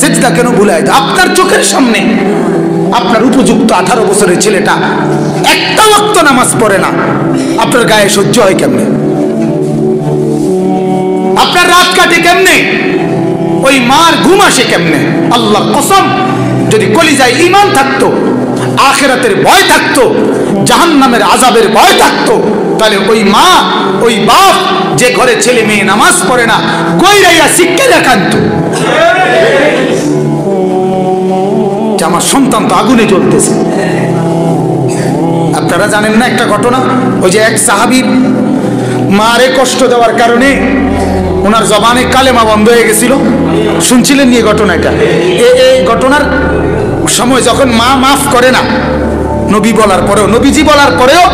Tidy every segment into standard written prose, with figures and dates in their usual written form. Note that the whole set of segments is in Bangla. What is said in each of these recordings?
সিজদা কেন ভুলায় দেয়? আপনার চোখের সামনে আপনার উপযুক্ত 18 বছরের ছেলেটা একটা ওয়াক্ত নামাজ পড়ে না, আপনার গায়ে সহ্য হয় কেমনে? আপনার রাত কাটে কেমনে? ওই মার ঘুম আসে কেমনে? আল্লাহর কসম, যদি কলিজায় ঈমান থাকতো, আখিরাতের ভয় থাকতো, জাহান্নামের আযাবের ভয় থাকতো, তাহলে ওই মা, ওই বাপ যে ঘরে ছেলে মেয়ে নামাজ পড়ে না, কইরাইয়া শিক্ষা দেখাতো যে আমার সন্তান তো আগুনে জ্বলতেছে। আপনারা জানেন না একটা ঘটনা? ওই যে এক সাহাবীর মারে কষ্ট দেওয়ার কারণে ওনার জবানে কালেমা বন্ধ হয়ে গেছিল, শুনছিলেন নিয়ে ঘটনাটা? এই ঘটনার সময় যখন মা মাফ করে না, নবী বলার পরেও, নবীজি বলার পরেও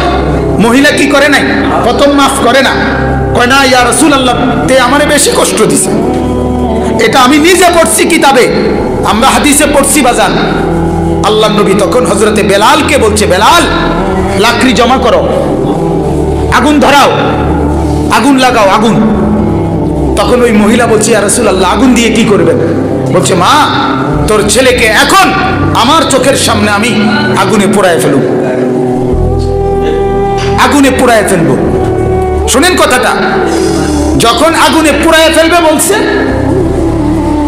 মহিলা কি করে নাই? প্রথম মাফ করে না, কয় না ইয়া রাসূলুল্লাহ, তে আমারে বেশি কষ্ট দিছে। এটা আমি নিজে পড়ছি কিতাবে, আমরা হাদিসে পড়ছি বাজান। আল্লাহর নবী তখন হযরতে বেলালকে বলছে, বেলাল লাকড়ি জমা করো, আগুন ধরাও, আগুন লাগাও, আগুন। তখন ওই মহিলা বলছে, ইয়া রাসূলুল্লাহ, আগুন দিয়ে কি করবেন? বলছে, মা তোর ছেলেকে এখন আমার চোখের সামনে আমি আগুনে পোড়ায় ফেলব, আগুনে পোড়ায় ফেলবো। শুনেন কথাটা, যখন আগুনে পোড়ায় ফেলবে বলছে,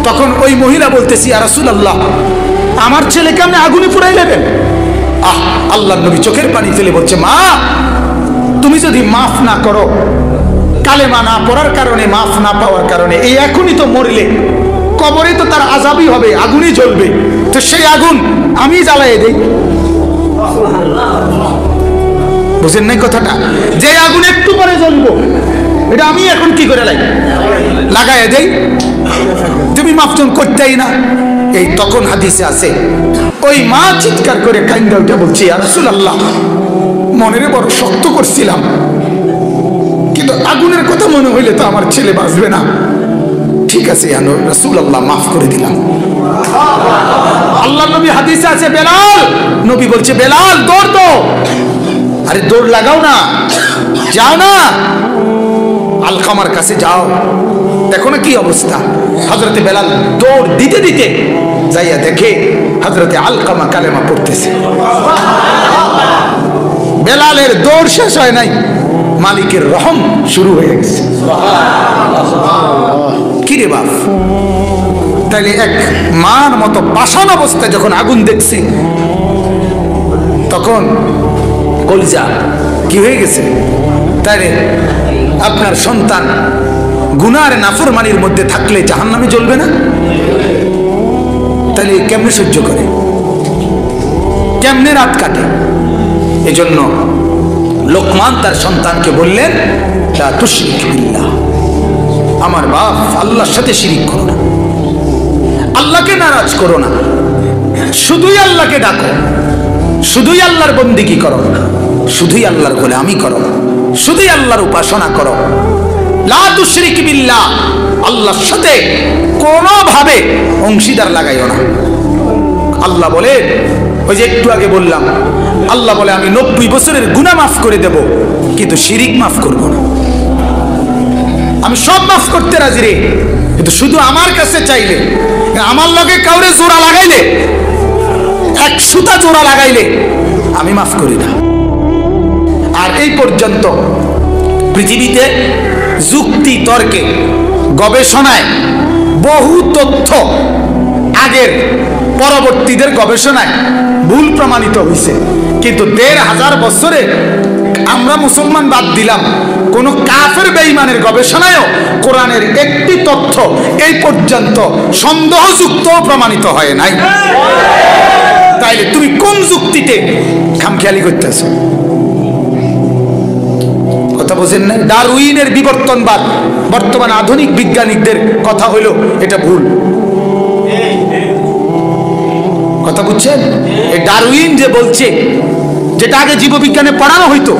তখন ওই মহিলা বলতেছি, ইয়া রাসূলুল্লাহ, আমার ছেলেকে আপনি আগুনে পোড়াই নেবেন? আল্লাহর নবী চোখের পানি ফেলে বলছে, মা তুমি যদি মাফ না করো, কালেমা না পড়ার কারণে, মাফ না পাওয়ার কারণে, এই এখনই তো মরলে কবরে তো তার আযাবই হবে, আগুনই জ্বলবে, তো সেই আগুন আমি জ্বালাইয়ে দেই। বুঝেন নাই কথাটা? যে আগুন একটু পরে জ্বলবো, এটা আমি এখন কি করে লাগাইয়ে দেই, তুমি মাফজন করতেই না। এই তখন হাদিসে আছে, ওই মা চিৎকার করে কাইন্দা উঠে বলছে, ইয়া রাসূলুল্লাহ, মনের বড় শক্ত করছিলাম, কিন্তু আগুনের কথা মনে হইলে তো আমার ছেলে বাঁচবে না। ঠিক আছে ইয়া রাসূলুল্লাহ, মাফ করে দিলাম। আল্লাহর নবী হাদিসে আছে, বেলাল, নবী বলছে, বেলাল দৌড় দাও। আরে দৌড় লাগাও না, যাও না, আলকামার কাছে যাও, দেখো না কি অবস্থা। হযরতে বেলাল দৌড় দিতে দিতে যাইয়া দেখে হযরতে আলকামা কালেমা পড়তেছে। বেলালের দৌড় শেষ হয় নাই, মালিকের রহম শুরু হয়ে গেছে। কিরে বাপ, তাইলে এক মার মতো পাষাণ অবস্থায় যখন আগুন দেখছি, তখন কলিজা কি হয়ে গেছে? তাইলে আপনার সন্তান গুনার নাফরমানির মধ্যে থাকলে জাহান্নামে জ্বলবে না? তাহলে কেমনে সহ্য করে, কেমনে রাত কাটে? এজন্য লোকমান তার সন্তানকে বললেন, লা তুশরিক বিল্লাহ, আমার বাপ আল্লাহর সাথে শিরিক করো না, আল্লাহকে নারাজ করো না, শুধুই আল্লাহকে ডাকো, শুধুই আল্লাহর বন্দেগী করো, শুধুই আল্লাহর গোলামি করো, শুধুই আল্লাহর উপাসনা করো। লা তুশরিক বিল্লাহ, আল্লাহর সাথে কোনোভাবে অংশীদার লাগাইও না। আল্লাহ বলে, ওই যে একটু আগে বললাম, আল্লাহ বলে আমি 90 বছরের গুনাহ মাফ করে দেব, কিন্তু শিরিক মাফ করব না। আমি সব মাফ করতে রাজি রে, কিন্তু শুধু আমার কাছে চাইলে, আমার লগে কাউরে জোড়া লাগাইলে, এক সুতা জোড়া লাগাইলে আমি মাফ করি না। আর এই পর্যন্ত পৃথিবীতে যুক্তি তর্কে গবেষণায় বহু তথ্য আগের পরবর্তীদের গবেষণায় ভুল প্রমাণিত হয়েছে, কিন্তু 1500 বছরে আমরা মুসলমান বাদ দিলাম, কোন কাফের বেঈমানের গবেষণায়ও কোরআনের একটি তথ্য এই পর্যন্ত সন্দেহযুক্ত প্রমাণিত হয় নাই। তাইলে তুমি কোন যুক্তিতে খামখেয়ালি করতেছো? কথা বোঝেন না? ডারউইনের বিবর্তনবাদ, বর্তমান আধুনিক বিজ্ঞানীদের কথা হইল এটা ভুল। কথা বুঝছেন? এই ডারউইন যে বলছে, যেটা আগে জীববিজ্ঞানে পড়ানো হইতো,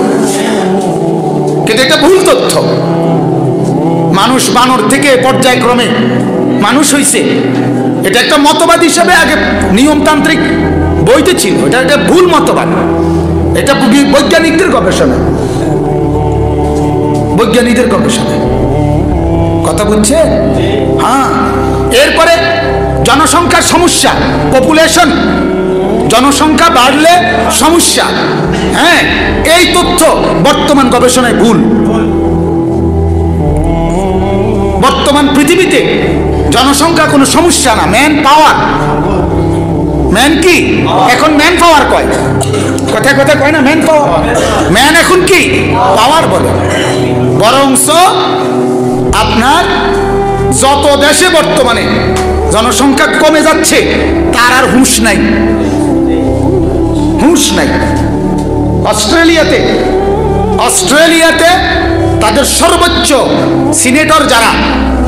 কিন্তু এটা ভুল তথ্য। মানুষ বানর থেকে পর্যায়ক্রমে মানুষ হইছে, এটা একটা মতবাদ হিসেবে আগে নিয়মতান্ত্রিক বইতে ছিল, এটা একটা ভুল মতবাদ। এটা বৈজ্ঞানিকদের গবেষণা, বৈজ্ঞানিকদের গবেষণা। কথা বুঝছে? হ্যাঁ। এরপরে জনসংখ্যা সমস্যা, পপুলেশন, জনসংখ্যা বাড়লে সমস্যা। হ্যাঁ, এই তথ্য বর্তমান গবেষণায় ভুল। বর্তমান পৃথিবীতে জনসংখ্যা কোনো সমস্যা না, ম্যান পাওয়ার। ম্যান কি এখন ম্যান পাওয়ার কয়, কথায় কথায় কয় না ম্যান পাওয়ার। ম্যান এখন কি পাওয়ার বলে। বরংস আপনার যত দেশে বর্তমানে জনসংখ্যা কমে যাচ্ছে তার আর হুঁশ নাই, হুঁশ নাই। অস্ট্রেলিয়াতে তাদের সর্বোচ্চ সিনেটর যারা,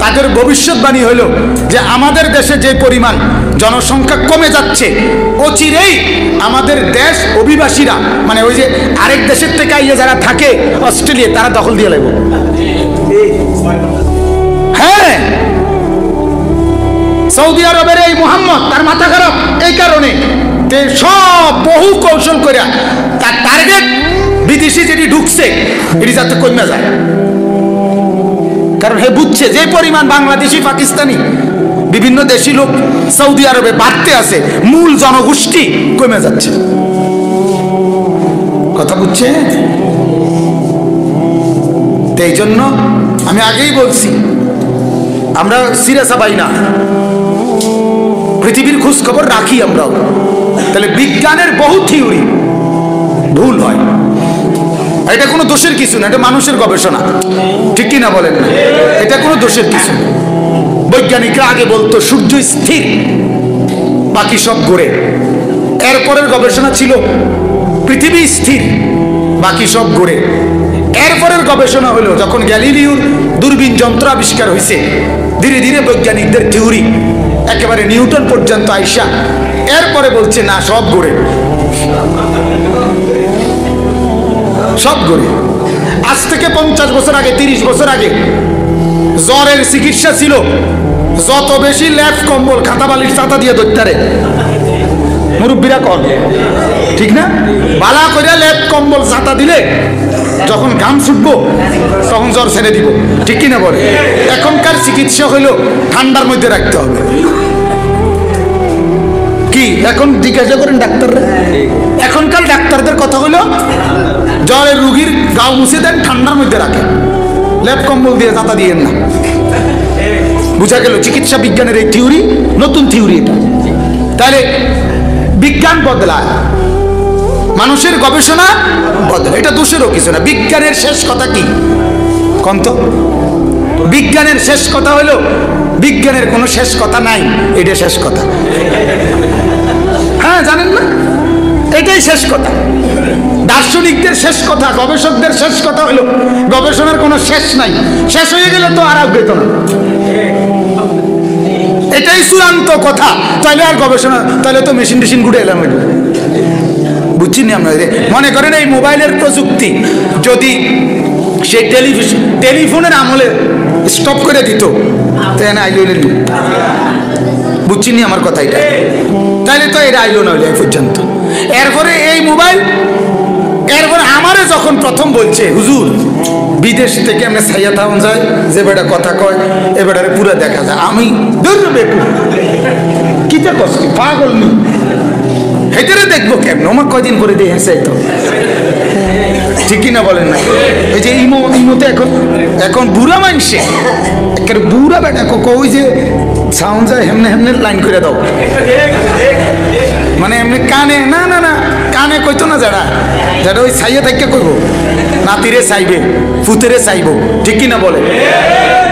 তাদের ভবিষ্যৎবাণী হলো যে আমাদের দেশে যে পরিমাণ জনসংখ্যা কমে যাচ্ছে, অচিরেই আমাদের দেশ অভিবাসীরা, মানে ওই যে আরেক দেশের থেকে আইয়ে যারা থাকে অস্ট্রেলিয়া, তারা দখল দিয়ে লাগবে। হ্যাঁ, সৌদি আরবের এই মোহাম্মদ, তার মাথা খারাপ এই কারণে সব বহু কৌশল করে তার টার্গেট বিদেশি যেটি ঢুকছে এটি যাতে কমে যায়। কারণ হে বুঝছে যে পরিমাণ বাংলাদেশি, পাকিস্তানি, বিভিন্ন দেশি লোক সৌদি আরবে বাড়তে আছে, মূল জনগোষ্ঠী কমে যাচ্ছে। কথা বুঝছে? এই জন্য আমি আগেই বলছি, আমরা সিরিয়াস পাই না, পৃথিবীর খোঁজ খবর রাখি আমরাও। তাহলে বিজ্ঞানের বহু থিওরি ভুল হয়, এটা কোনো দোষের কিছু না, এটা মানুষের গবেষণা, ঠিক কিনা বলেন না? এটা কোনো দোষের কিছু। বৈজ্ঞানিকরা আগে বলতো সূর্য স্থির, বাকি সব ঘোরে। এরপরের গবেষণা ছিল পৃথিবী স্থির, বাকি সব ঘোরে। এরপরের গবেষণা হলো যখন গ্যালিলিওর দূরবীন যন্ত্র আবিষ্কার হয়েছে, ধীরে ধীরে বৈজ্ঞানিকদের থিওরি একেবারে নিউটন পর্যন্ত আইসা এরপরে বলছে না, সব ঘোরে, সব ঘোরে। আজ থেকে 50 বছর আগে, 30 বছর আগে জ্বরের চিকিৎসা ছিল যত বেশি ল্যাপ কম্বল খাতা বালিশ ছাতা দিয়ে ধরতে, মুরব্বীরা কন ঠিক না, বালা করে ল্যাপ কম্বল ছাতা দিলে যখন ঘাম ছুটবো তখন জ্বর ছেড়ে দিব, ঠিক কিনা বলে? এখনকার চিকিৎসা হইলো ঠান্ডার মধ্যে রাখতে হবে। কি এখন জিজ্ঞাসা করেন ডাক্তাররা, এখনকার ডাক্তারদের কথা হলো জ্বরের রুগীর গাও মুছে দেন, ঠান্ডার মধ্যে রাখেন, ল্যাপ কম্বল দিয়ে ছাতা দিয়েন না। বুঝা গেল চিকিৎসা বিজ্ঞানের এই থিওরি, নতুন থিওরি এটা। তাহলে বিজ্ঞান বদলায়, মানুষের গবেষণা বদলায়, এটা দোষেরও কিছু না। বিজ্ঞানের শেষ কথা কি কন্ত? বিজ্ঞানের শেষ কথা হলো, বিজ্ঞানের কোনো শেষ কথা নাই, এটা শেষ কথা। হ্যাঁ, জানেন না, এটাই শেষ কথা। দার্শনিকদের শেষ কথা, গবেষকদের শেষ কথা হলো গবেষণার কোনো শেষ নাই, শেষ হয়ে গেলে তো আর আগ্রহ না, এটাই চূড়ান্ত কথা। তাহলে আর গবেষণা, তাহলে তো মেশিন টেশিন ঘুরে এলাম। বুঝছিনি আমরা? মনে করেন এই মোবাইলের প্রযুক্তি যদি সেই টেলিফোনের আমলে স্টপ করে দিত, বুঝছিনি আমার কথা এটা? তাহলে তো এটা আইলো না এই পর্যন্ত। এরপরে এই মোবাইল, এরপরে আমারে যখন প্রথম বলছে হুজুর বিদেশ থেকে আমরা ছাইয়া থাউন যায়, যে বেটা কথা কয় এ বেটারে পুরো দেখা যায়, আমি দূর বেকু কিটা কষ্ট পাগল নি হেঁটে দেখবো কেমন, আমার কয়দিন করে দিয়ে হেসে তো, ঠিক কিনা বলেন না? এই যে ইমোতে এখন বুড়া মানছে, একেবারে বুড়া বেটা ওই যে সাউন্ড যায় হেমনে হেমনে লাইন করে দাও, মানে এমনি কানে না না না কানে কইতো না, যারা যারা ওই ছাইয়া থেকে কইব, নাতিরে চাইবে, ফুতেরে চাইব, ঠিক কিনা বলে?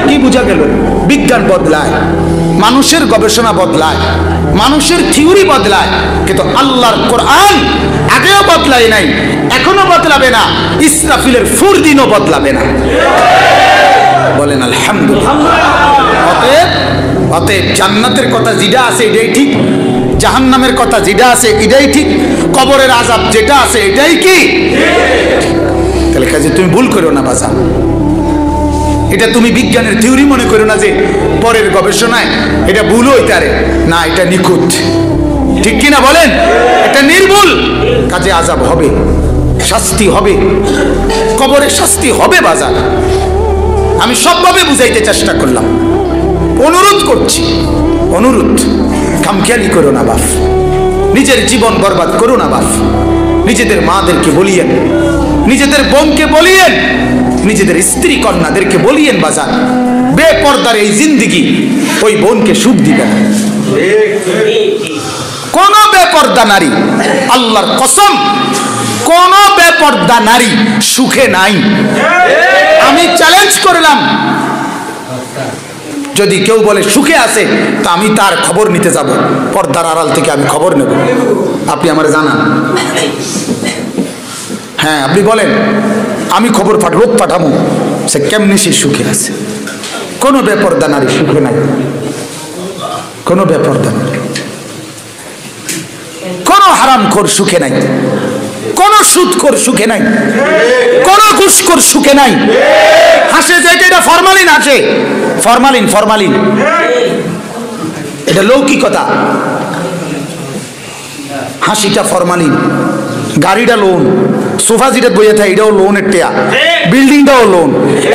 কি বুঝা গেল? বিজ্ঞান বদলায়, মানুষের গবেষণা বদলায়, মানুষের থিওরি বদলায়, কিন্তু আল্লাহর কোরআন আগেও বদলায় নাই, এখনো বদলাবে না, ইসরাফিলের ফুরদিনও বদলাবে না। বলেন আলহামদুলিল্লাহ। অতএব জান্নাতের কথা যেটা আছে এটাই ঠিক, জাহান্নামের কথা যেটা আছে এটাই ঠিক, কবরের আযাব যেটা আছে এটাই কি? তাহলে কাজে তুমি ভুল করো না বাজা, এটা তুমি বিজ্ঞানের থিওরি মনে করো না যে পরের গবেষণায় এটা ভুল হইতে পারে না, এটা নিখুঁত, ঠিক কিনা বলেন? এটা নির্ভুল। কাজে আযাব হবে, শাস্তি হবে, কবরে শাস্তি হবে বাজার। আমি সবভাবে বুঝাইতে চেষ্টা করলাম, অনুরোধ করছি অনুরোধ, খামখেয়ালি করো না বাপ, নিজের জীবন বরবাদ করো না বাপ। নিজেদের মাদেরকে বলিয়েন, নিজেদের বোনকে বলিয়েন, নিজেদের স্ত্রী কন্যাদেরকে বলিয়েন বাজার, বেপর্দার এই জিন্দিগি ওই বোনকে সুখ দিবে না। কোন বেপর্দা নারী, আল্লাহর কসম, কোন বেপর্দা নারী সুখে নাই। আমি চ্যালেঞ্জ করলাম, যদি কেউ বলে সুখে আছে তা আমি তার খবর নিতে যাব, পর্দার আড়াল থেকে আমি খবর নেব। আপনি আমার জানান, হ্যাঁ আপনি বলেন, আমি খবর লোক পাঠাবো সে কেমনি সে সুখে আছে। কোনো বেপর্দা নারী সুখে নাই, কোনো বেপর্দা নারী, কোনো হারামখোর সুখে নাই, কোনো সুদখোর সুখে নাই, কোনো ঘুষখোর সুখে নাই। হাসে যে এটা ফরমালিন আছে, ফরমালিন ফরমালিন, এটা লৌকিকতা। হাসিটা ফরমালিন, গাড়িটা লোন, সোফা যেটা বইয়ে থাকে এটাও লোনের টেয়া, বিল্ডিংটাও লোন,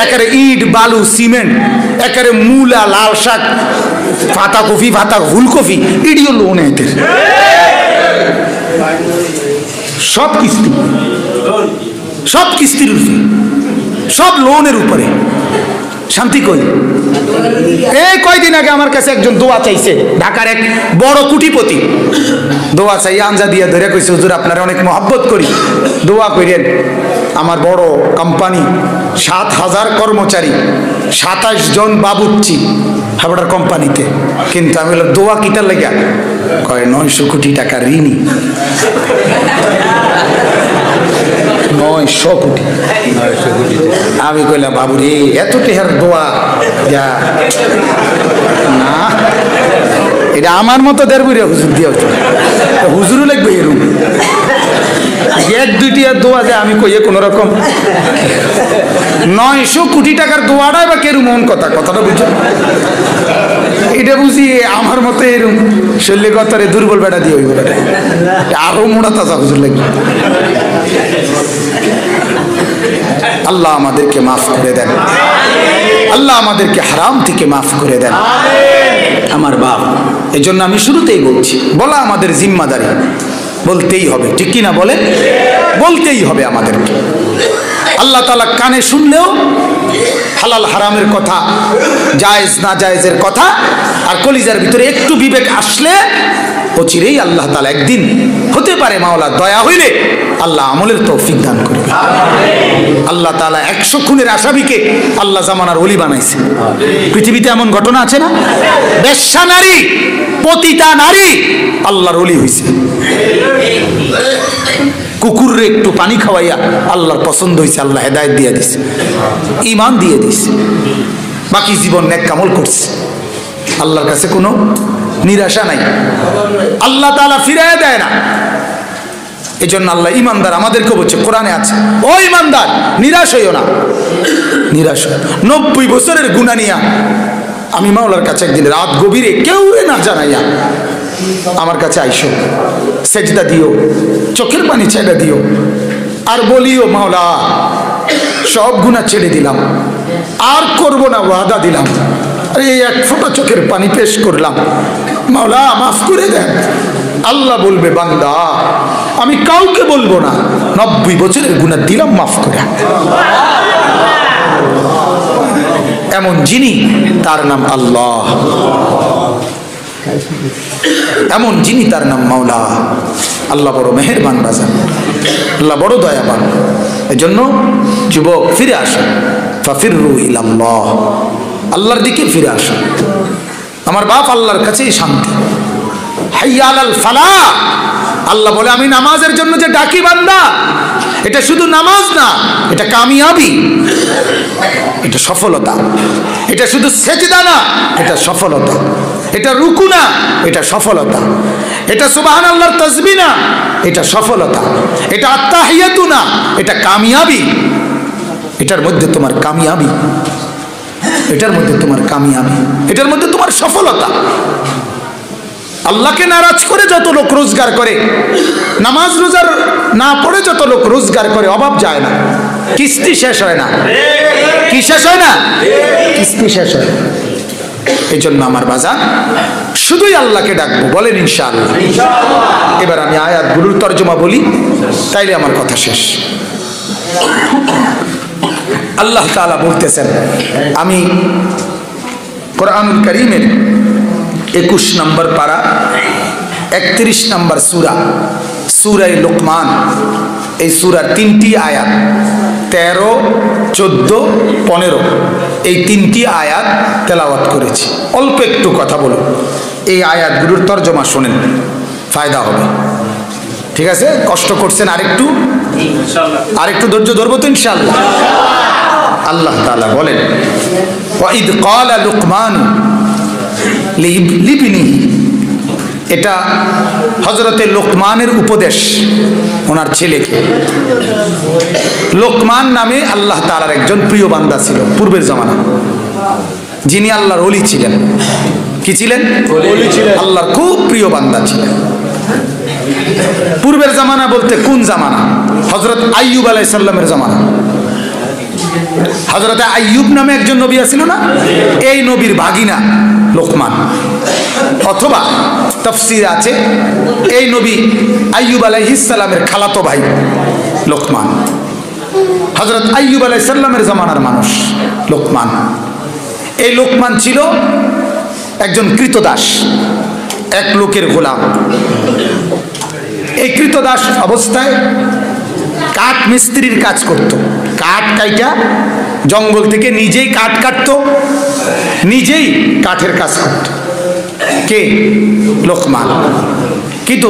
একেবারে ইট বালু সিমেন্ট, একেবারে মূলা লাল শাক পাতাকপি ফুলকপি এটিও লোন, এতে সব কিস্তি, সব কিস্তির উপরে, সব লোনের উপরে। শান্তি কই? এই কয়দিন আগে আমার কাছে একজন দোয়া চাইছে, ঢাকার এক বড় কোটিপতি, দোয়া চাই আঞ্জা দিয়ে ধরে কইছে, হুজুর আপনারা অনেক মহব্বত করি, দোয়া করেন। আমার বড় কোম্পানি, 7,000 কর্মচারী, 27 জন বাবুর্চি হাবড়ার কোম্পানিতে, কিন্তু আমি বললাম দোয়া কিটার লেগা? কয় 900 কোটি টাকা ঋণী। 900 কোটি। আমি কইলাম বাবু রে এত টেহার দোয়া না, এটা আমার মতো দেড়বুড়িয়া হুজুর দিয়ে হতো, হুজুরও লাগবে এরকম 1-2টি দোয়া যায়। আমি কইয়ে কোন রকম 900 কোটি টাকার দোয়াটাই বা কেরু মন কথাটা বুঝছো? এটা বুঝি আমার মতো এরকম শৈল্য কথারে দুর্বল বেটা দিয়ে হইব, আরো মোড়া তাজা হুজুর লাগবে। আল্লাহ আমাদেরকে মাফ করে দেন, আল্লাহ আমাদেরকে হারাম থেকে মাফ করে দেন। আমার বাপ, এই জন্য আমি শুরুতেই বলছি, বলা আমাদের জিম্মাদারি, বলতেই হবে, ঠিক কিনা বলে? বলতেই হবে আমাদেরকে। আল্লাহ তাআলা কানে শুনলেও হালাল হারামের কথা, জায়েজ না জায়েজের কথা, আর কলিজার ভিতরে একটু বিবেক আসলে অচিরেই আল্লাহ তাআলা একদিন, হতে পারে মাওলা দয়া হইলে আল্লাহ আমলের তৌফিক দান করবে। আল্লাহ তাআলা 100 খুনের আসামিকে আল্লাহ জামানার ওলি বানাইছে। পৃথিবীতে এমন ঘটনা আছে না? বেশ্যা নারী, পতিতা নারী আল্লাহর ওলি হইছে। কুকুরে একটু পানি খাওয়াইয়া আল্লাহর পছন্দ হয়েছে, আল্লাহ হেদায়েত দিয়ে দিছে, ঈমান দিয়ে দিছে, বাকি জীবন নেক আমল করছে। আল্লাহর কাছে কোনো নিরাশা নাই, আল্লাহ তাআলা ফিরাইয়া দেয় না। এই জন্য আল্লাহ ইমানদার আমাদেরকে বলছে, কোরআনে আছে, ও ইমানদার নিরাশ হইও না, নিরাশ 90 বছরের গুনাহ নিয়া আমি মাওলার কাছে একদিন রাত গভীরে কেউ না জানাইয়া আমার কাছে আইসো, সেজদা দিও, চোখের পানি ছেড়ে দিও, আর বলিও মাওলা সব গুনাহ ছেড়ে দিলাম, আর করব না, ওয়াদা দিলাম, আরে এক ফোঁটা চোখের পানি পেশ করলাম, মাওলা মাফ করে দেন। আল্লাহ বলবে, বান্দা আমি কাউকে বলবো না, 90 বছরের গুনাহ দিলাম মাফ করে। এমন যিনি, তার নাম আল্লাহ, এমন যিনি, তার নাম মাওলা। আল্লাহ বড় মেহেরবান বাজান, আল্লাহ বড় দয়াবান। এজন্য যুবক ফিরে আসুন, ফাফিরু ইলাল্লাহ, আল্লাহর দিকে ফিরে আসুন। আমার বাপ, আল্লাহর কাছেই শান্তি। হাইয়া আলাল ফালাহ, আল্লাহ বলে আমি নামাজের জন্য যে ডাকি বান্দা, এটা শুধু নামাজ না, এটা কামিয়াবি, এটা সফলতা। এটা শুধু সেজদা না, এটা সফলতা। এটা রুকু না, এটা সফলতা। এটা সুবহানাল্লাহর তাসবিহ না, এটা সফলতা। এটা আত্তাহিয়াতু না, এটা কামিয়াবি। এটার মধ্যে তোমার কামিয়াবি, এটার মধ্যে তোমার কামিয়াবি, এটার মধ্যে তোমার সফলতা। আল্লাহকে নারাজ করে যত লোক রোজগার করে, নামাজ রোজার না পড়ে যত লোক রোজগার করে, অভাব যায় না, কিস্তি শেষ হয় না। কি শেষ হয় না? কিস্তি শেষ হয়। এই জন্য আমার বাজার শুধুই আল্লাহকে ডাকবো, বলেন ইনশাআল্লাহ। এবার আমি আয়াতগুলোর তর্জমা বলি, তাইলে আমার কথা শেষ। আল্লাহ তাআলা বলতেছেন, আমি কোরআনুল কারীমের 21 নম্বর পারা 31 নম্বর সূরা, সূরা লুকমান, এই সূরার 3টি আয়াত 13, 14, 15 এই 3টি আয়াত তেলাওয়াত করেছি। অল্প একটু কথা বলো, এই আয়াতগুলোর তর্জমা শোনেন, ফায়দা হবে। ঠিক আছে, কষ্ট করছেন আরেকটু, আরেকটু ধৈর্য ধরবো তো ইনশাআল্লাহ। আল্লাহ তাআলা বলেন, ওয়াইদ ক্বালা লুকমান লিবনিহি, এটা হযরতে লোকমানের উপদেশ ওনার ছেলেকে। লোকমান নামে আল্লাহ তাআলার একজন প্রিয় বান্দা ছিল পূর্বের জামানা, যিনি আল্লাহর ওলি ছিলেন। কি ছিলেন? ওলি ছিলেন, আল্লাহর খুব প্রিয় বান্দা ছিলেন। পূর্বের জামানা বলতে কোন জামানা? হযরত আইয়ুব আলাইহিস সালামের জামানা। হযরত আইয়ুব নামে একজন নবী ছিল না, এই নবীর ভাগিনা লোকমান। অথবা তাফসীর আছে এই নবী আইয়ুব আলাইহিস সালামের খালাতো ভাই লোকমান। হযরত আইয়ুব আলাইহিস সালামের জামানার মানুষ লোকমান। এই লোকমান ছিল একজন কৃতদাস, এক লোকের গোলাম। এই কৃতদাস অবস্থায় কাঠ মিস্ত্রির কাজ করত, কাঠ কাইটা জঙ্গল থেকে নিজেই কাঠ কাটতো, নিজেই কাঠের কাজ করত। কে? লোকমান। কিন্তু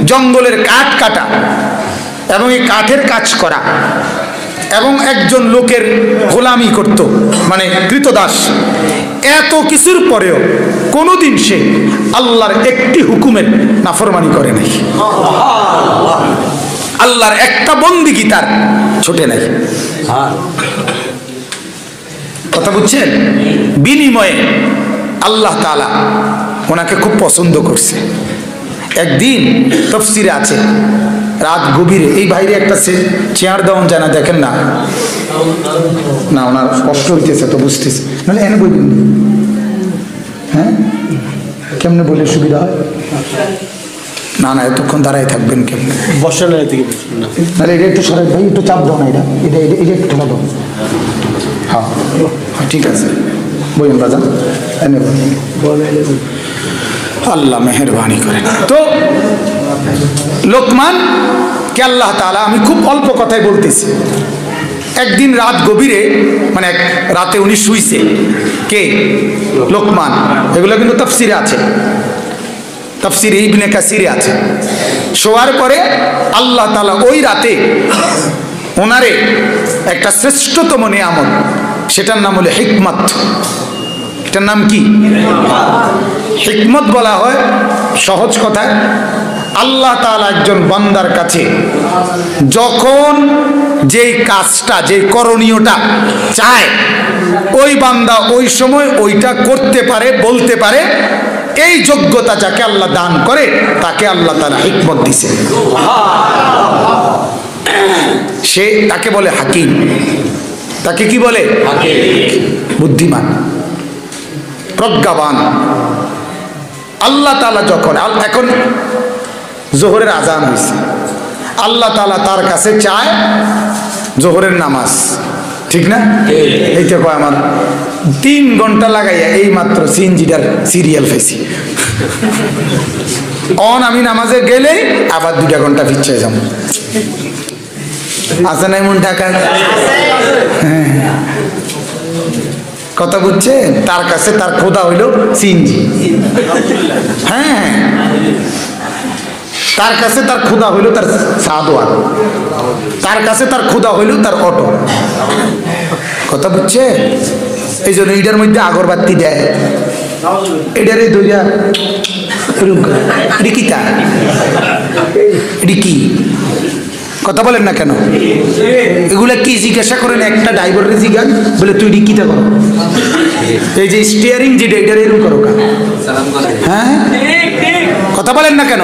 জঙ্গলের কাঠ কাটা এবং এই কাঠের কাজ করা এবং একজন লোকের গোলামি করত, মানে কৃতদাস, এত কিছুর পরেও কোনোদিন সে আল্লাহর একটি হুকুমের নাফরমানি করে নাই। আল্লাহর একটা বন্দিগি তার ছোটে নাই। কথা বুঝছেন? বিনিময়ে আল্লাহ তাআলা ওনাকে খুব পছন্দ করছে। একদিন তাফসীরে আছে, রাত গভীরে, এই বাইরে একটা চেয়ার দেওয়া যায় না, দেখেন না, না ওনার কষ্ট হইতেছে তো বুঝতেছে, নাহলে এনে বলবেন। হ্যাঁ, কেমনে বলে সুবিধা হয়? না না, এতক্ষণ দাঁড়াই থাকবেন কেমনে? বসার থেকে তাহলে এটা একটু সরাই ভাই, একটু চাপ দাও না, এটা এটা এটা একটু ঠেলা দাও। হ্যাঁ ঠিক আছে, বলুন রাজা, এনে আল্লাহ মেহেরবানি করেন। তো লোকমান কে আল্লাহ তাআলা, আমি খুব অল্প কথাই বলতেছি, একদিন রাত গভীরে, মানে রাতে উনি শুইছে। কে? লোকমান। এগুলো কিন্তু তাফসীরে আছে, তাফসীরে ইবনে কাসিরে আছে। শোয়ার পরে আল্লাহ তাআলা ওই রাতে ওনারে একটা শ্রেষ্ঠতম নিয়ামত, সেটার নাম হলো হিকমত। এটার নাম কি? হিকমত বলা হয় সহজ কথায়, আল্লাহ তাআলা একজন বান্দার কাছে যখন যেই কাজটা, যে করণীয়টা চায়, ওই বান্দা ওই সময় ওইটা করতে পারে, বলতে পারে, এই যোগ্যতা যাকে আল্লাহ দান করে তাকে আল্লাহ তাআলা হিকমত দিছে। সে তাকে বলে হাকিম। তাকে কি বলে? হাকিম, বুদ্ধিমান, প্রজ্ঞাবান। আল্লাহ তাআলা যখন, এখন জোহরের আজান হয়েছে, আল্লাহ তাআলা তার কাছে চায় জোহরের নামাজ, ঠিক না? এইটা কয় আমার 3 ঘন্টা লাগাইয়া এই মাত্র সিএনজিটার সিরিয়াল পাইছি, আমি নামাজে গেলেই আবার 2 ঘন্টা পিছিয়ে যাব। আছে না এমন টাকা? হ্যাঁ, কথা বুঝছেন? তার কাছে তার খোদা হইল সিএনজি। হ্যাঁ, তার কাছে তার খোদা হইল তার সাদওয়ার, তার কাছে তার খোদা হইল তার অটো। কথা বুঝছে? এই জন্য এটার মধ্যে আগরবাতি দেয়, এটারে দইয়া রিকিতা রিকি। কথা বলেন না কেন? এগুলা কি জিজ্ঞাসা করেন একটা ড্রাইভারের জিজ্ঞান, বলে তুই রিকিটা করো, এই যে স্টিয়ারিং যেটা এটা এরকম করো কা? হ্যাঁ, কথা বলেন না কেন?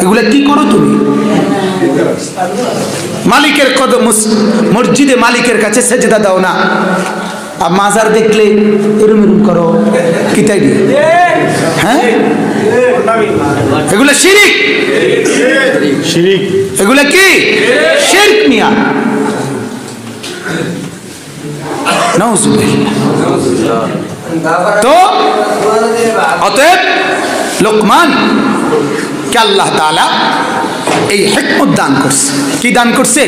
এগুলা কি করো তুমি? মালিকের কদম, মসজিদে মালিকের কাছে সেজদা দাও না, আর মাজার দেখলে এরম এরম করো কি তাই দিয়ে, হ্যাঁ এগুলো শিরিক, শিরিক, এগুলো কি শিরক মিয়া। নাউজুবিল্লাহ। তো অতএব লোকমান কে আল্লাহ তাআলা এই হিকমত দান করছে। কি দান করছে?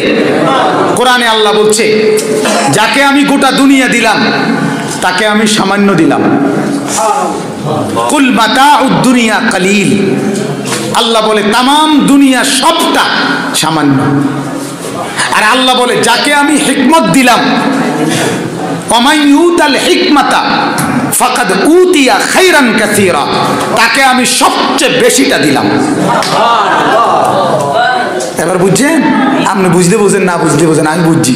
কোরআনে আল্লাহ বলছে, যাকে আমি গোটা দুনিয়া দিলাম তাকে আমি সামান্য দিলাম। কুল মাতাউদ দুনিয়া কালিল, আল্লাহ বলে তামাম দুনিয়া সবটা সামান্য। আর আল্লাহ বলে যাকে আমি হিকমত দিলাম, ওয়ামান ইউতাল হিকমাতা ফাকাদ উতিয়া খাইরান কাসীরা, তাকে আমি সবচেয়ে বেশিটা দিলাম। এবার বুঝছেন? আপনি বুঝতে বোঝেন, না বুঝতে বোঝেন, আমি বুঝছি।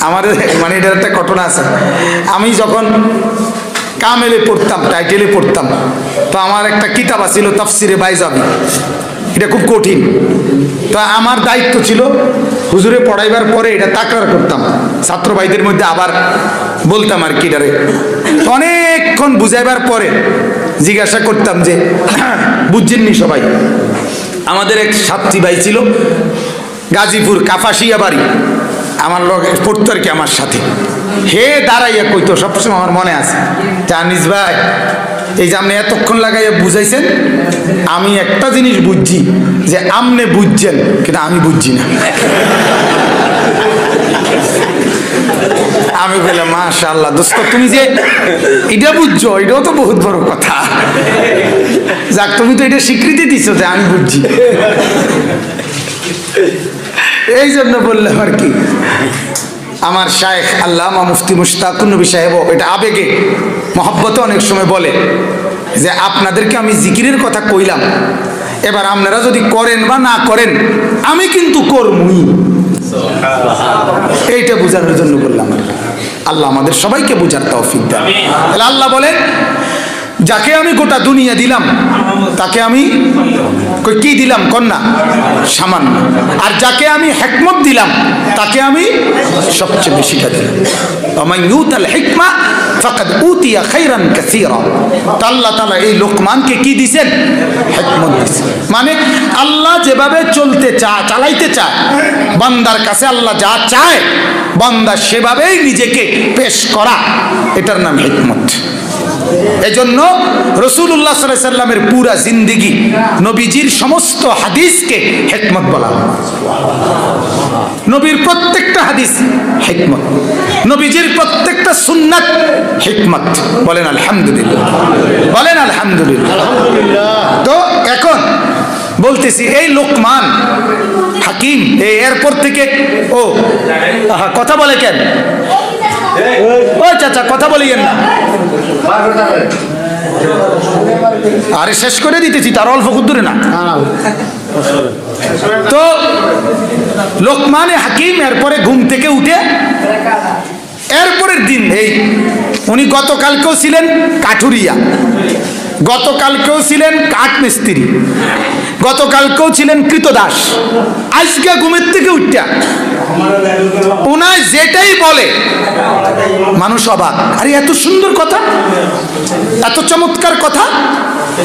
আমার মানে এটার একটা ঘটনা আছে। আমি যখন কামেলে পড়তাম, টাইটেলে পড়তাম, তো আমার একটা কিতাব ছিল তাফসিরে বাইজাবি, এটা খুব কঠিন। তো আমার দায়িত্ব ছিল হুজুরে পড়াইবার পরে এটা তাকরার করতাম, ছাত্র ভাইদের মধ্যে আবার বলতাম আর কি এটারে। অনেকক্ষণ বুঝাইবার পরে জিজ্ঞাসা করতাম যে বুঝছেননি সবাই? আমাদের এক ছাত্রী ভাই ছিল, গাজীপুর কাফাসিয়া বাড়ি, আমার লোক পড়তো আর কি আমার সাথে। হে দাঁড়াইয়া কইতো সবসময়, আমার মনে আছে, জানিস ভাই এই যে আপনি এতক্ষণ লাগাইয়া বুঝাইছেন, আমি একটা জিনিস বুঝছি যে আপনি বুঝছেন কিন্তু আমি বুঝছি না। আমি বললাম মাশাআল্লাহ দোস্ত, তুমি যে এটা বুঝছো এটাও তো বহুত বড় কথা। যাক, তুমি তো এটা স্বীকৃতি দিছো যে আমি বুঝছি। এই জন্য বললাম আর কি। আমার শায়েখ আল্লামা মুফতি মুশতাকুর নবী সাহেব এটা আবেগে মহব্বতে অনেক সময় বলে যে আপনাদেরকে আমি জিকিরের কথা কইলাম, এবার আপনারা যদি করেন বা না করেন আমি কিন্তু করবই। এইটা বোঝানোর জন্য বললাম। আল্লাহ আমাদের সবাইকে বোঝার তৌফিক দেন। তাহলে আল্লাহ বলেন, যাকে আমি গোটা দুনিয়া দিলাম তাকে আমি কি দিলাম? কন্যা সামান্য। আর যাকে আমি হিকমত দিলাম তাকে আমি সবচেয়ে বেশিটা দিলাম। ওয়ামান ইউতাল হিকমা ফাকাদ উতিয়া খাইরান কাসীরা। আল্লাহ তাআলা এই লোকমানকে কি দিবেন? হিকমত দিবেন। মানে আল্লাহ যেভাবে চলতে চায়, চালাইতে চায়, বান্দার কাছে আল্লাহ যা চায় বান্দা সেভাবেই নিজেকে পেশ করা, এটার নাম হিকমত। এজন্য রাসূলুল্লাহ সাল্লাল্লাহু আলাইহি সাল্লামের পুরা জিন্দেগি, নবীজির সমস্ত হাদিসকে হিকমত বলা হয়। নবীর প্রত্যেকটা হাদিস হিকমত, নবীজির প্রত্যেকটা সুন্নাত হিকমত। বলেন আলহামদুলিল্লাহ, বলেন আলহামদুলিল্লাহ। তো এখন বলতেছি এই লোকমান হাকিম, এরপর থেকে কথা বলে কেন? ও চাচা কথা বলিয়েন না, আরে শেষ করে দিতেছি, তার অল্প দূরে না। তো লোকমানে হাকিম এরপরে ঘুম থেকে উঠে এরপরের দিন উনি গতকালকেও ছিলেন কাঠুরিয়া, গতকালকেও ছিলেন কাঠমিস্ত্রি, গতকালকেও ছিলেন কৃতদাস। আজকে ঘুমের থেকে উঠা ওনার যেটাই বলে মানুষ অবাক, আরে এত সুন্দর কথা, এত চমৎকার কথা।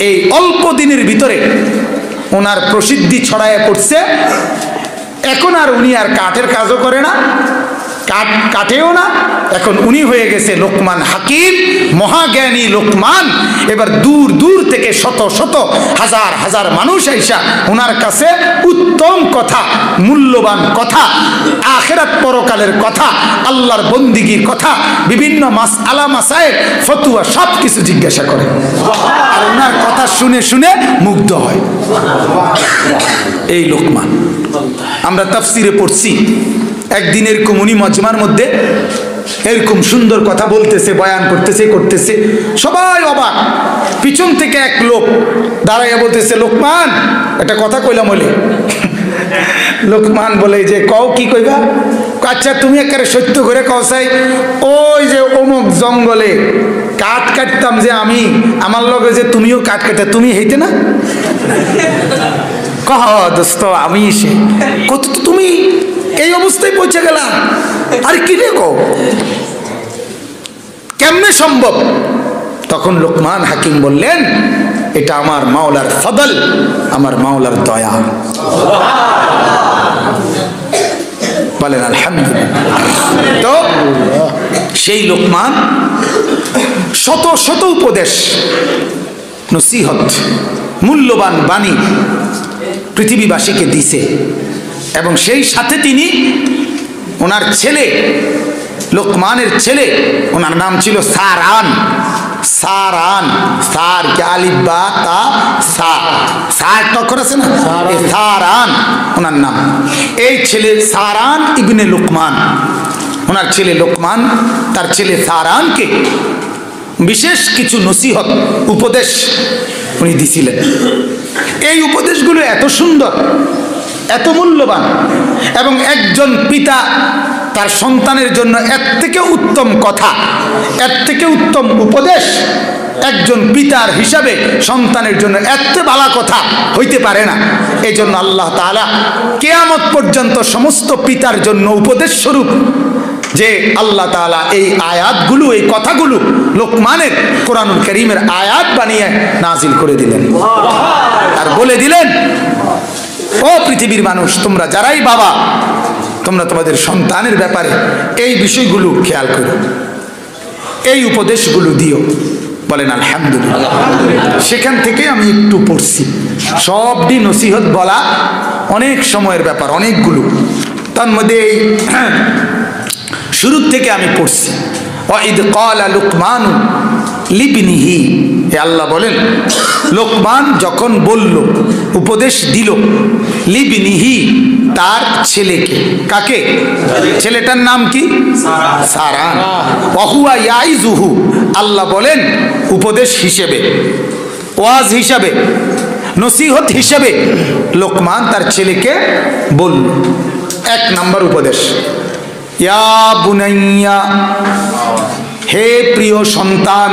এই অল্প দিনের ভিতরে ওনার প্রসিদ্ধি ছড়ায় পড়ছে। এখন আর উনি আর কাঠের কাজও করে না, কাটেও না, এখন উনি হয়ে গেছে লোকমান হাকিম, মহাজ্ঞানী লোকমান। এবার দূর দূর থেকে শত শত হাজার হাজার মানুষ আইসা ওনার কাছে উত্তম কথা, মূল্যবান কথা, আখিরাত পরকালের কথা, আল্লাহর বন্দিগির কথা, বিভিন্ন মাসআলা মাসায়েল ফতুয়া সব কিছু জিজ্ঞাসা করে, আর ওনার কথা শুনে শুনে মুগ্ধ হয়। এই লোকমান আমরা তাফসিরে পড়ছি, একদিন এরকম উনি মজমার মধ্যে এরকম সুন্দর কথা বলতেছে, বয়ান করতেছে, সবাই অবাক। পিছন থেকে এক লোক দাঁড়াইয়া বলতেছে, লোকমান একটা কথা কইলাম বলে। লোকমান বলে যে কও কি কইবা? আচ্ছা তুমি একেবারে সত্য করে কও চাই, ওই যে অমুক জঙ্গলে কাঠ কাটতাম যে আমি, আমার লগে যে তুমিও কাঠ কাটতে, তুমি হইতে না? কহ দোস্ত আমি সে কত, তুমি এই অবস্থায় পৌঁছে গেলাম। আর কি দেখো কেমনে সম্ভব? তখন লোকমান হাকিম বললেন, এটা আমার মাওলার ফদল, আমার মাওলার দয়া। বলেন আলহামদুলিল্লাহ। তো সেই লোকমান শত শত উপদেশ, নসিহত, মূল্যবান বাণী পৃথিবীবাসীকে দিছে, এবং সেই সাথে তিনি ওনার ছেলে, লোকমানের ছেলে, ওনার নাম ছিল সারান। সারান, সার কে আলিফ বা তা সা, সার টক্কর আছে না, সারান ওনার নাম। এই ছেলে সারান ইবনে লোকমান, ওনার ছেলে লোকমান তার ছেলে সারানকে বিশেষ কিছু নসিহত, উপদেশ উনি দিছিলেন। এই উপদেশগুলো এত সুন্দর, এত মূল্যবান, এবং একজন পিতা তার সন্তানের জন্য এর থেকে উত্তম কথা, এর থেকে উত্তম উপদেশ একজন পিতার হিসাবে সন্তানের জন্য এত ভালো কথা হইতে পারে না। এই জন্য আল্লাহ তাআলা কিয়ামত পর্যন্ত সমস্ত পিতার জন্য উপদেশ স্বরূপ যে আল্লাহ তাআলা এই আয়াতগুলো, এই কথাগুলো লোকমানের কোরআনুল কারীমের আয়াত বানিয়ে নাজিল করে দিলেন, আর বলে দিলেন, ও পৃথিবীর মানুষ, তোমরা যারাই বাবা, তোমরা তোমাদের সন্তানের ব্যাপারে এই বিষয়গুলো খেয়াল করো, এই উপদেশগুলো দিও। বলেন আলহামদুলিল্লাহ। সেখান থেকে আমি একটু পড়ছি, সবটি নসিহত বলা অনেক সময়ের ব্যাপার, অনেকগুলো। তার মধ্যে শুরু থেকে আমি পড়ছি, ওয়াইদ ক্বালা লুকমানু লিবনিহি, হে আল্লাহ বলেন, লোকমান যখন বলল, উপদেশ দিল, লিবনিহি তার ছেলেকে। কাকে? ছেলেটার নাম কি? সারান। ওয়াহুয়া ইয়াইজুহু, আল্লাহ বলেন উপদেশ হিসেবে, ওয়াজ হিসাবে, নসিহত হিসাবে লোকমান তার ছেলেকে বলল। এক নম্বর উপদেশ, ইয়া বুনাইয়া, হে প্রিয় সন্তান,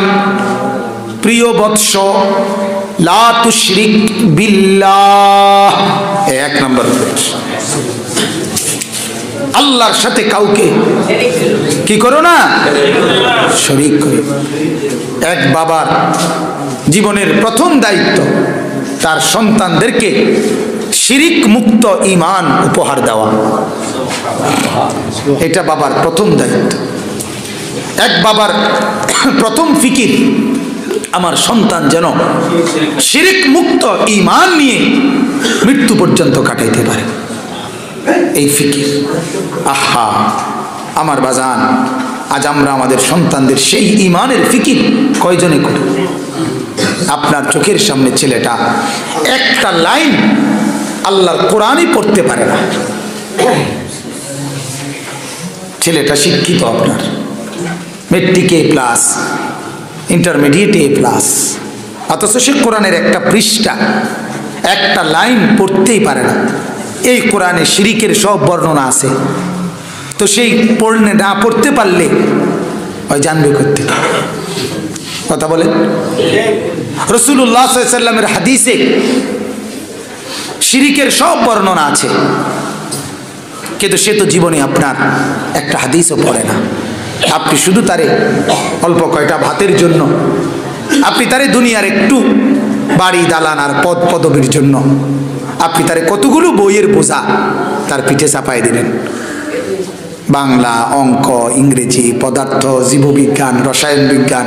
প্রিয় বৎস, লা তুশরিক বিল্লাহ। এক নম্বর উপদেশ, আল্লাহর সাথে কাউকে কি করো না, শরীক করো। এক বাবার জীবনের প্রথম দায়িত্ব তার সন্তানদেরকে শিরিক মুক্ত ঈমান উপহার দেওয়া, এটা বাবার প্রথম দায়িত্ব। এক বাবার প্রথম ফিকির, আমার সন্তান যেন শিরিক মুক্ত ঈমান নিয়ে মৃত্যু পর্যন্ত কাটাইতে পারে, এই ফিকির। আহা আমার বাজান, আজ আমরা আমাদের সন্তানদের সেই ঈমানের ফিকির কয়জনে করি? আপনার চোখের সামনে ছেলেটা একটা লাইন আল্লাহর কোরআনই পড়তে পারে না, ছেলেটা শিক্ষিত, আপনার মেট্রিক এ প্লাস, ইন্টারমিডিয়েট এ প্লাস, অথচ সে কোরআনের একটা পৃষ্ঠা, একটা লাইন পড়তেই পারে না। এই কোরআনে শিরিকের সব বর্ণনা আছে, তো সেই পড়লে না পড়তে পারলে ওই জানবে করতে কথা বলে। রাসূলুল্লাহ সাল্লাল্লাহু আলাইহি ওয়াসাল্লামের হাদিসে শিরিকের সব বর্ণনা আছে, কিন্তু সে তো জীবনে আপনার একটা হাদিসও পড়ে না। আপনি শুধু তারে অল্প কয়টা ভাতের জন্য, আপনি তারে দুনিয়ার একটু বাড়ি দালান আর পদ পদবীর জন্য আপনি তারে কতগুলো বইয়ের বোঝা তার পিঠে চাপাই দিলেন। বাংলা, অঙ্ক, ইংরেজি, পদার্থ, জীববিজ্ঞান, রসায়ন বিজ্ঞান,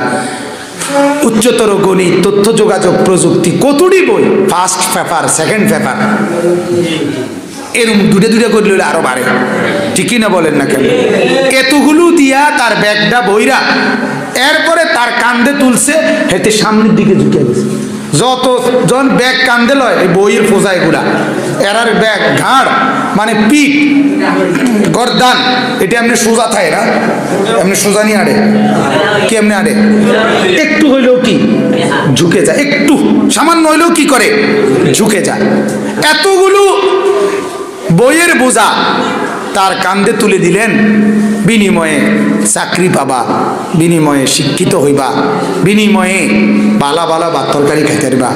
উচ্চতর গণিত, তথ্য যোগাযোগ প্রযুক্তি, কতটি বই, ফার্স্ট পেপার, সেকেন্ড পেপার, এরকম দুটো দুটো করলে আরো বাড়ে, ঠিকই না বলেন না কেন? এতগুলো দিয়া তার ব্যাগটা বইরা এরপরে তার কান্দে তুলছে, হেঁটে সামনের দিকে ঝুঁকে গেছে। যতজন ব্যাগ কান্দে লয় এই বইয়ের ফোজাই গুলা, এরার ব্যাগ ঘাড় মানে পিঠ গর্দান, এটা এমনি সোজা থাকে না, এমনি সোজা নিয়ে আড়ে, কি এমনি আড়ে, একটু হইলেও কি ঝুঁকে যায়, একটু সামান্য হইলেও কি করে ঝুঁকে যায়। এতগুলো বইয়ের বোঝা তার কান্দে তুলে দিলেন, বিনিময়ে চাকরি পাবা, বিনিময়ে শিক্ষিত হইবা, বিনিময়ে বালা বালা বা তরকারি খাইতে পারবা।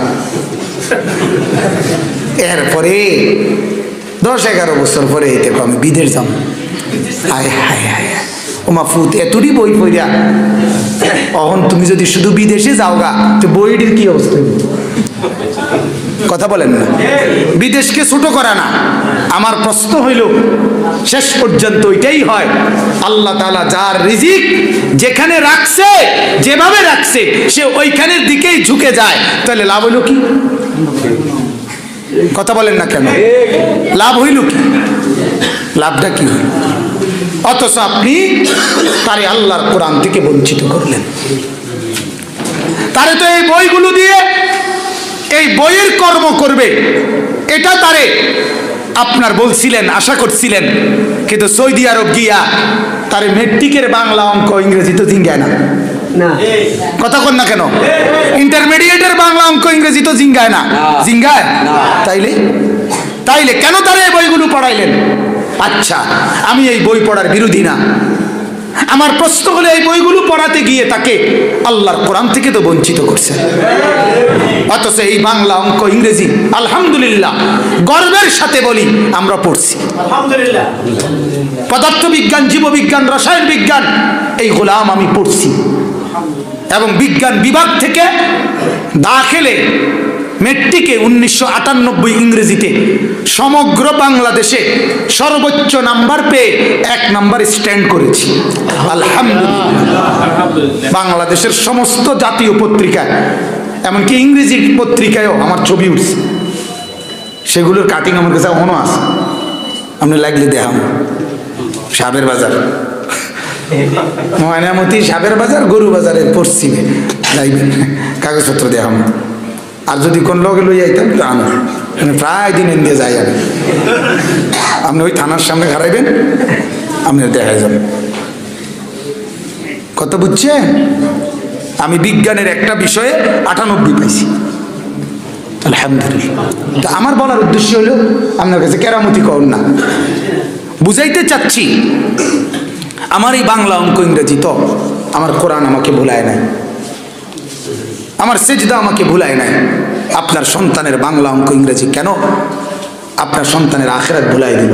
এরপরে 10-11 বছর পরে এই দেখো আমি বিদেশ যাব। হায় হায় হায়, ওমা ফুত এতটি বই পড়িয়া অহন তুমি যদি শুধু বিদেশে যাও গা তো বইটির কি অবস্থা হইব? কথা বলেন না, বিদেশকে ছোট করা না। আমার প্রশ্ন হইল শেষ পর্যন্ত ওইটাই হয়, আল্লাহ তাআলা যার রিজিক যেখানে রাখছে, যেভাবে রাখছে, সে ওইখানের দিকেই ঝুঁকে যায়। তাহলে লাভ হইল কি? কথা বলেন না কেন? লাভ হইল কি? লাভটা কি হইল? অথচ আপনি তারে আল্লাহর কোরআন থেকে বঞ্চিত করলেন। তারে তো এই বইগুলো দিয়ে এই বইয়ের কর্ম করবে, এটা তারে আপনার বলছিলেন, আশা করছিলেন। কিন্তু সৌদি আরব গিয়া তারে মেট্রিকের বাংলা অঙ্ক ইংরেজি তো জিঙ্গায় না। কথা কন না কেন? ইন্টারমিডিয়েটের বাংলা অঙ্ক ইংরেজি তো জিঙ্গায় না। জিঙ্গায়? তাইলে কেন তারা এই বইগুলো পড়াইলেন? আচ্ছা, আমি এই বই পড়ার বিরোধী না। আমার প্রশ্ন হলো এই বইগুলো পড়াতে গিয়ে তাকে আল্লাহর কোরআন থেকে তো বঞ্চিত করছে। অথচ এই বাংলা অঙ্ক ইংরেজি আলহামদুলিল্লাহ গর্বের সাথে বলি আমরা পড়ছি। আলহামদুলিল্লাহ। পদার্থবিজ্ঞান, জীববিজ্ঞান, রসায়ন বিজ্ঞান এই গোলাম আমি পড়ছি। এবং বিজ্ঞান বিভাগ থেকে দাখিলে মেট্রিকে 1998 ইংরেজিতে সমগ্র বাংলাদেশে সর্বোচ্চ নাম্বার পেয়ে 1 নাম্বার স্ট্যান্ড করেছি। আলহামদুলিল্লাহ। বাংলাদেশের সমস্ত জাতীয় পত্রিকায়, এমনকি ইংরেজি পত্রিকায়ও আমার ছবি উঠছে। সেগুলোর কাটিং আমার কাছে এখনো আছে, আপনি লাগলে দেখাম। সাবের বাজার, ময়নামতি সাবের বাজার, গরু বাজারের পশ্চিমে যাইবেন, কাগজপত্র দেখাম। আর যদি কোন লগে লই যাইতাম তো আনো, প্রায় দিন এনে যাই আমি। আপনি ওই থানার সামনে হারাইবেন, আপনি দেখা যাবেন। কত বুঝছেন? আমি বিজ্ঞানের একটা বিষয়ে 98 পাইছি। আলহামদুলিল্লাহ। তো আমার বলার উদ্দেশ্য হলো আপনার কাছে কেরামতি করুন না, বুঝাইতে চাচ্ছি আমার এই বাংলা অঙ্ক ইংরেজি তো আমার কোরআন আমাকে ভুলায় নাই, আমার সেজদা আমাকে ভুলায় নাই। আপনার সন্তানের বাংলা অঙ্ক ইংরেজি কেন আপনার সন্তানের আখিরাত ভুলাই দিল?